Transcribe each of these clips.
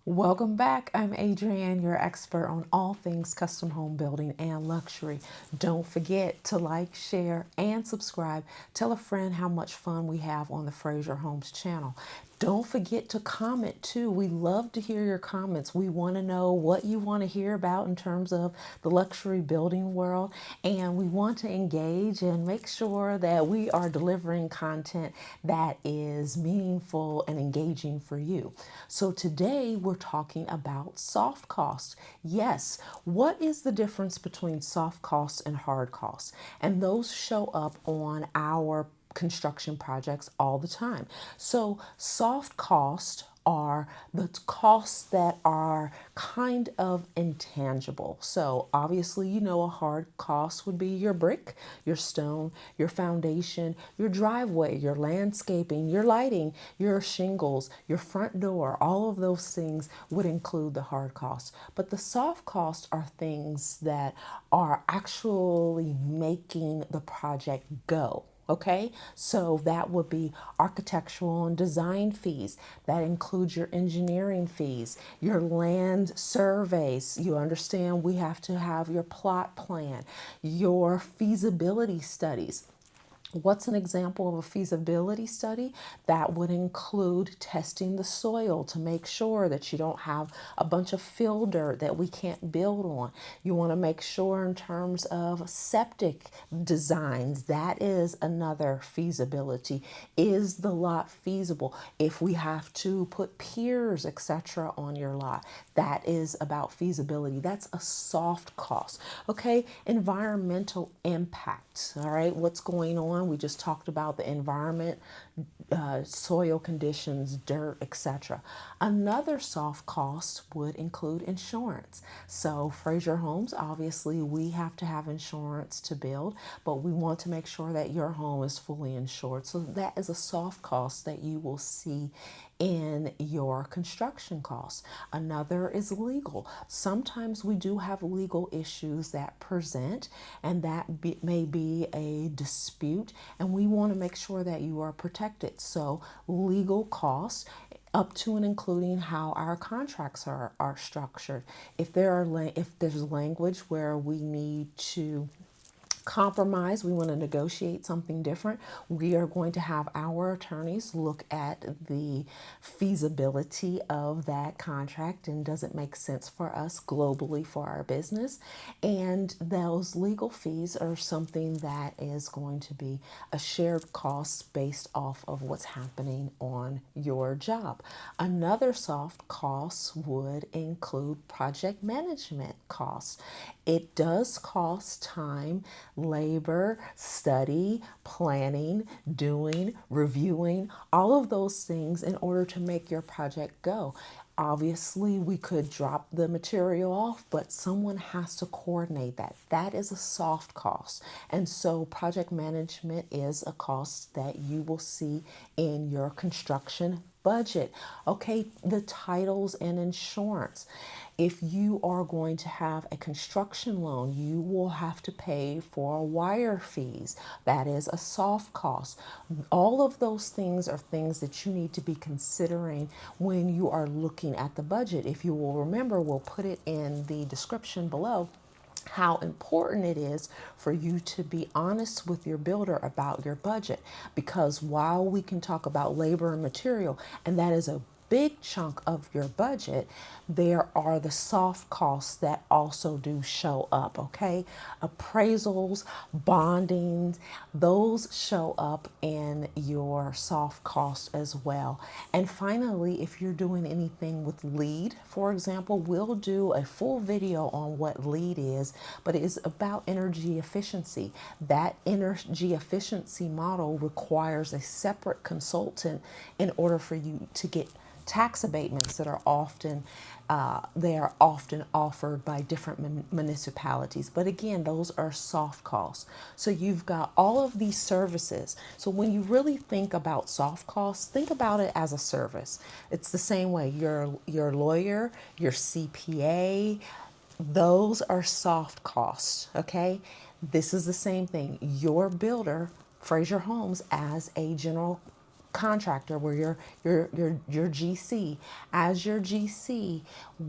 Welcome back. I'm Adrienne, your expert on all things custom home building and luxury. Don't forget to like, share, and subscribe. Tell a friend how much fun we have on the Fraser Homes channel. Don't forget to comment too. We love to hear your comments. We want to know what you want to hear about in terms of the luxury building world, and we want to engage and make sure that we are delivering content that is meaningful and engaging for you. So today we're talking about soft costs. Yes, what is the difference between soft costs and hard costs? And those show up on our construction projects all the time. So soft costs are the costs that are kind of intangible. So obviously, a hard cost would be your brick, your stone, your foundation, your driveway, your landscaping, your lighting, your shingles, your front door. All of those things would include the hard costs. But the soft costs are things that are actually making the project go. Okay, so that would be architectural and design fees. That includes your engineering fees, your land surveys. You understand we have to have your plot plan, your feasibility studies. What's an example of a feasibility study? That would include testing the soil to make sure that you don't have a bunch of fill dirt that we can't build on. You want to make sure in terms of septic designs, that is another feasibility. Is the lot feasible? If we have to put piers, etc. on your lot, that is about feasibility. That's a soft cost. Okay, environmental impact. All right, what's going on? We just talked about the environment, soil conditions, dirt, etc. Another soft cost would include insurance. So Fraser Homes, obviously we have to have insurance to build, but we want to make sure that your home is fully insured. So that is a soft cost that you will see in your construction costs. Another is legal. Sometimes we do have legal issues that present, and may be a dispute, and we want to make sure that you are protected. So legal costs up to and including how our contracts are structured. If there's language where we need to compromise, we want to negotiate something different, we are going to have our attorneys look at the feasibility of that contract and does it make sense for us globally for our business. And those legal fees are something that is going to be a shared cost based off of what's happening on your job. Another soft cost would include project management costs. It does cost time, labor, study, planning, doing, reviewing, all of those things in order to make your project go. Obviously, we could drop the material off, but someone has to coordinate that. That is a soft cost. And so project management is a cost that you will see in your construction budget. Okay, the titles and insurance. If you are going to have a construction loan, you will have to pay for wire fees. That is a soft cost. All of those things are things that you need to be considering when you are looking at the budget. If you will remember, we'll put it in the description below how important it is for you to be honest with your builder about your budget. Because while we can talk about labor and material, and that is a big chunk of your budget, there are the soft costs that also do show up, okay? Appraisals, bonding, those show up in your soft costs as well. And finally, if you're doing anything with LEED, for example, we'll do a full video on what LEED is, but it is about energy efficiency. That energy efficiency model requires a separate consultant in order for you to get tax abatements that are often offered by different municipalities. But again, those are soft costs. So you've got all of these services. So when you really think about soft costs, think about it as a service. It's the same way your lawyer, your CPA, those are soft costs. Okay, this is the same thing. Your builder, Fraser Homes, as a general contractor, where your GC. As your GC,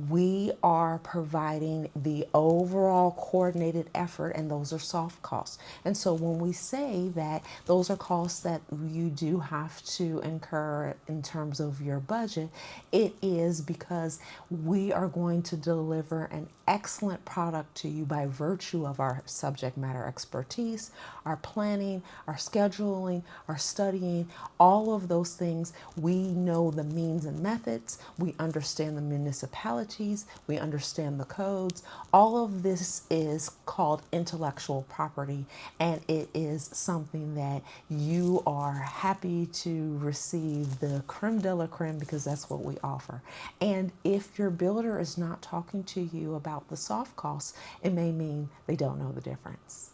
we are providing the overall coordinated effort, and those are soft costs. And so when we say that those are costs that you do have to incur in terms of your budget, it is because we are going to deliver an excellent product to you by virtue of our subject matter expertise, our planning, our scheduling, our studying, all of those things. We know the means and methods, we understand the municipalities, we understand the codes. All of this is called intellectual property, and it is something that you are happy to receive the creme de la creme, because that's what we offer. And if your builder is not talking to you about the soft costs, it may mean they don't know the difference.